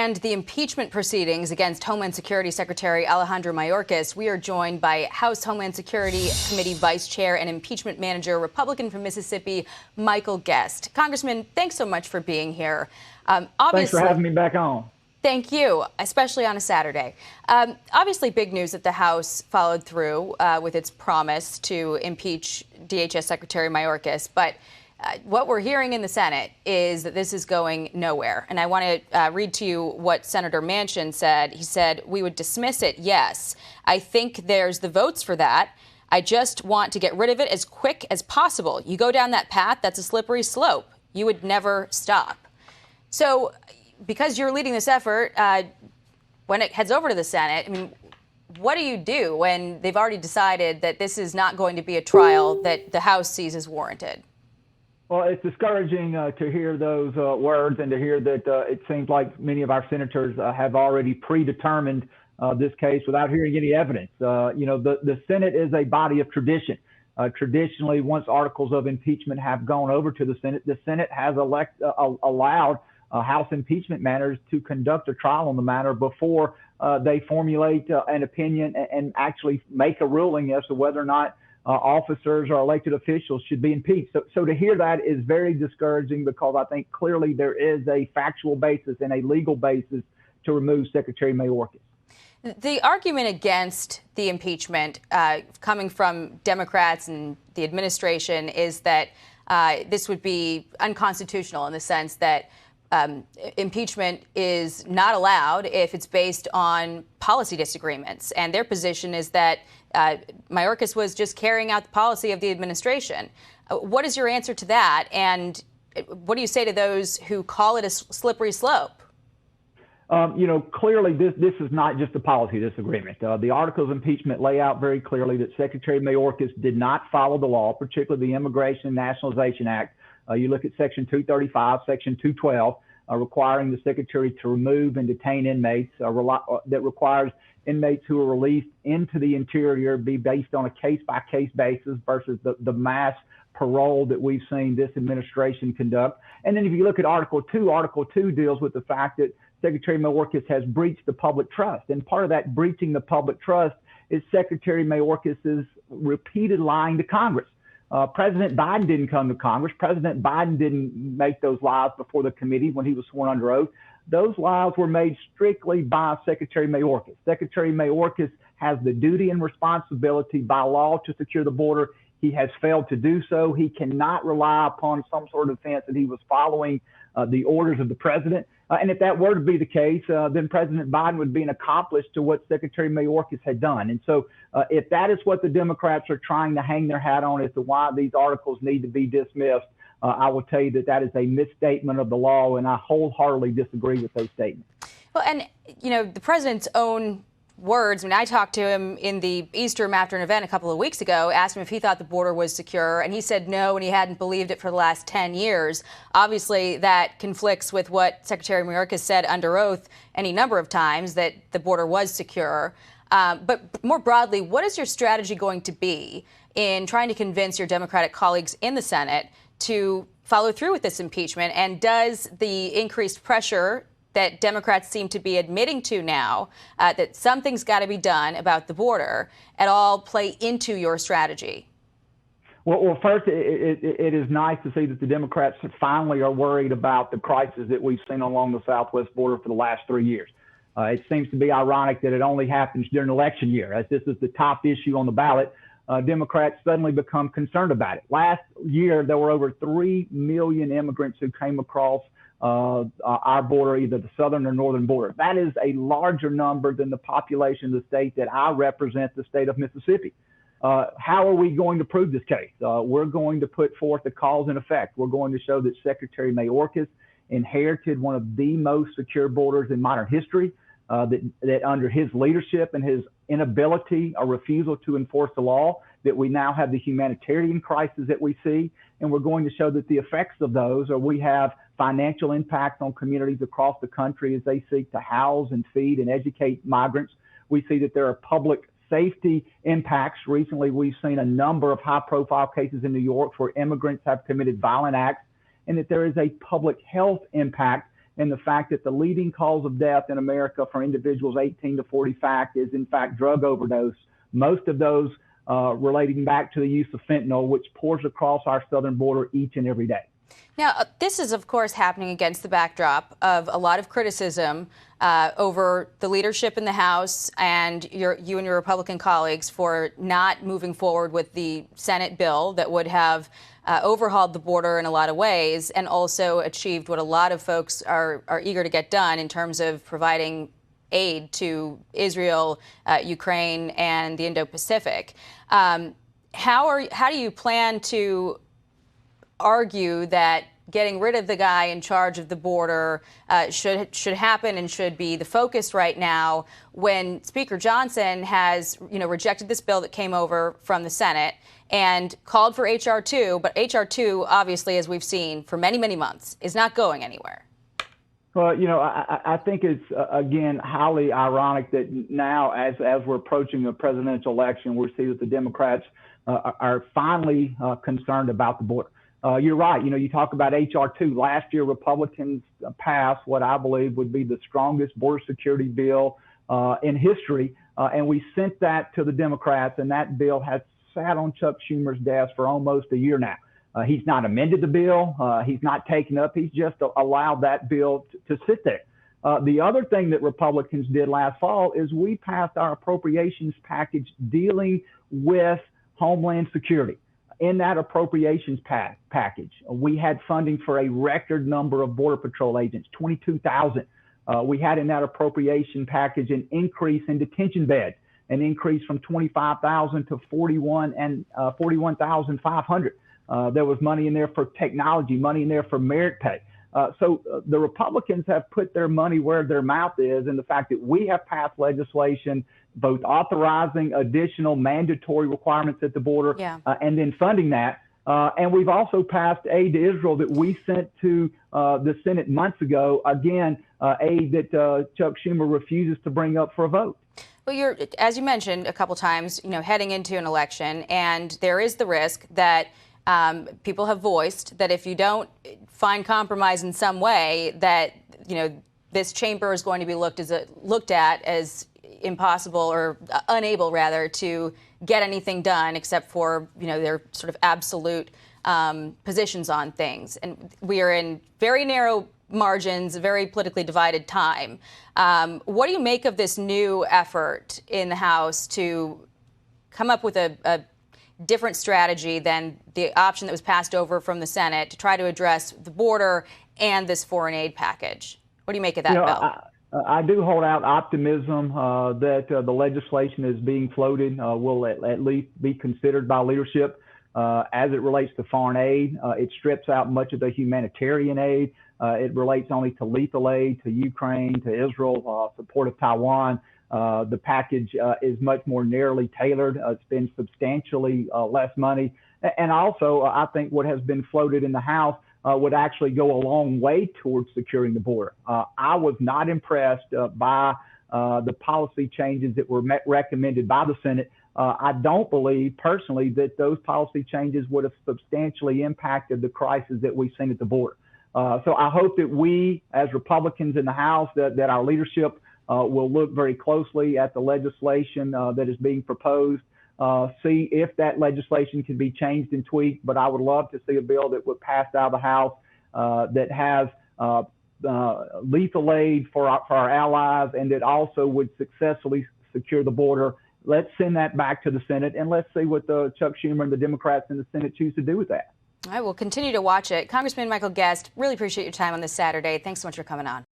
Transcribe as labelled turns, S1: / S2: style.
S1: and the impeachment proceedings against Homeland Security Secretary Alejandro Mayorkas, we are joined by House Homeland Security Committee Vice Chair and Impeachment Manager, Republican from Mississippi, Michael Guest. Congressman, thanks so much for being here.
S2: Thanks for having me back on.
S1: Thank you, especially on a Saturday. Obviously, big news that the House followed through with its promise to impeach DHS Secretary Mayorkas, but what we're hearing in the Senate is that this is going nowhere. And I want to read to you what Senator Manchin said. He said, "We would dismiss it, yes. I think there's the votes for that. I just want to get rid of it as quick as possible. You go down that path, that's a slippery slope. You would never stop." So because you're leading this effort, when it heads over to the Senate, I mean, what do you do when they've already decided that this is not going to be a trial that the House sees as warranted?
S2: Well, it's discouraging to hear those words and to hear that it seems like many of our senators have already predetermined this case without hearing any evidence. The Senate is a body of tradition. Traditionally, once articles of impeachment have gone over to the Senate has allowed House impeachment matters to conduct a trial on the matter before they formulate an opinion and actually make a ruling as to whether or not officers or elected officials should be impeached. So to hear that is very discouraging, because I think clearly there is a factual basis and a legal basis to remove Secretary Mayorkas.
S1: The argument against the impeachment coming from Democrats and the administration is that this would be unconstitutional in the sense that impeachment is not allowed if it's based on policy disagreements. And their position is that Mayorkas was just carrying out the policy of the administration. What is your answer to that? And what do you say to those who call it a slippery slope?
S2: Clearly this is not just a policy disagreement. The articles of impeachment lay out very clearly that Secretary Mayorkas did not follow the law, particularly the Immigration and Nationalization Act. You look at Section 235, Section 212, requiring the Secretary to remove and detain inmates, that requires inmates who are released into the interior be based on a case-by-case basis versus the mass parole that we've seen this administration conduct. And then if you look at Article 2 deals with the fact that Secretary Mayorkas has breached the public trust. And part of that breaching the public trust is Secretary Mayorkas's repeated lying to Congress. President Biden didn't come to Congress. President Biden didn't make those lies before the committee when he was sworn under oath. Those lies were made strictly by Secretary Mayorkas. Secretary Mayorkas has the duty and responsibility by law to secure the border. He has failed to do so. He cannot rely upon some sort of defense that he was following the orders of the president. And if that were to be the case, then President Biden would be an accomplice to what Secretary Mayorkas had done. And so if that is what the Democrats are trying to hang their hat on as to why these articles need to be dismissed, I will tell you that that is a misstatement of the law, and I wholeheartedly disagree with those statements.
S1: Well, and, the president's own words, when I talked to him in the Easter after an event a couple of weeks ago, asked him if he thought the border was secure, and he said no, and he hadn't believed it for the last 10 years. Obviously, that conflicts with what Secretary Mayorkas said under oath any number of times, that the border was secure. But more broadly, what is your strategy going to be in trying to convince your Democratic colleagues in the Senate to follow through with this impeachment? And does the increased pressure that Democrats seem to be admitting to now, that something's got to be done about the border, at all play into your strategy?
S2: Well, first, it is nice to see that the Democrats finally are worried about the crisis that we've seen along the southwest border for the last 3 years. It seems to be ironic that it only happens during election year, as this is the top issue on the ballot. Democrats suddenly become concerned about it. Last year, there were over 3 million immigrants who came across our border, either the southern or northern border. That is a larger number than the population of the state that I represent, the state of Mississippi. How are we going to prove this case? We're going to put forth the cause and effect. We're going to show that Secretary Mayorkas inherited one of the most secure borders in modern history, that under his leadership and his inability or refusal to enforce the law, that we now have the humanitarian crisis that we see. And we're going to show that the effects of those are we have financial impacts on communities across the country as they seek to house and feed and educate migrants. We see that there are public safety impacts. Recently, we've seen a number of high-profile cases in New York where immigrants have committed violent acts, and that there is a public health impact and the fact that the leading cause of death in America for individuals 18 to 45 is, in fact, drug overdose. Most of those relating back to the use of fentanyl, which pours across our southern border each and every day.
S1: Now, this is, of course, happening against the backdrop of a lot of criticism over the leadership in the House and you and your Republican colleagues for not moving forward with the Senate bill that would have overhauled the border in a lot of ways and also achieved what a lot of folks are eager to get done in terms of providing aid to Israel, Ukraine, and the Indo-Pacific. How do you plan to argue that getting rid of the guy in charge of the border should happen and should be the focus right now when Speaker Johnson has rejected this bill that came over from the Senate and called for H.R. 2, but H.R. 2, obviously, as we've seen for many, many months, is not going anywhere?
S2: Well, I think it's, again, highly ironic that now, as we're approaching a presidential election, we see that the Democrats are finally concerned about the border. You're right. You talk about H.R. 2. Last year, Republicans passed what I believe would be the strongest border security bill in history, and we sent that to the Democrats, and that bill has sat on Chuck Schumer's desk for almost a year now. He's not amended the bill. He's not taken up. He's just allowed that bill to sit there. The other thing that Republicans did last fall is we passed our appropriations package dealing with Homeland Security. In that appropriations package, we had funding for a record number of Border Patrol agents, 22,000. We had in that appropriation package an increase in detention beds, an increase from 25,000 to 41,500. There was money in there for technology, money in there for merit pay. So the Republicans have put their money where their mouth is, and the fact that we have passed legislation both authorizing additional mandatory requirements at the border and then funding that. And we've also passed aid to Israel that we sent to the Senate months ago, again, aid that Chuck Schumer refuses to bring up for a vote.
S1: Well, you're, as you mentioned a couple times, heading into an election, and there is the risk that people have voiced that if you don't find compromise in some way, that this chamber is going to be looked at as impossible or unable, rather, to get anything done except for their sort of absolute positions on things. And we are in very narrow margins, a very politically divided time. What do you make of this new effort in the House to come up with a different strategy than the option that was passed over from the Senate to try to address the border and this foreign aid package? What do you make of that bill?
S2: I do hold out optimism that the legislation is being floated will at least be considered by leadership. As it relates to foreign aid, it strips out much of the humanitarian aid. It relates only to lethal aid to Ukraine, to Israel, support of Taiwan. The package is much more narrowly tailored. It's been substantially less money. And also, I think what has been floated in the House would actually go a long way towards securing the border. I was not impressed by the policy changes that were recommended by the Senate. I don't believe personally that those policy changes would have substantially impacted the crisis that we've seen at the border. So I hope that we, as Republicans in the House, that our leadership will look very closely at the legislation that is being proposed, see if that legislation can be changed and tweaked. But I would love to see a bill that would pass out of the House that has lethal aid for our allies and that also would successfully secure the border. Let's send that back to the Senate and let's see what Chuck Schumer and the Democrats in the Senate choose to do with that.
S1: I will continue to watch it. Congressman Michael Guest, really appreciate your time on this Saturday. Thanks so much for coming on.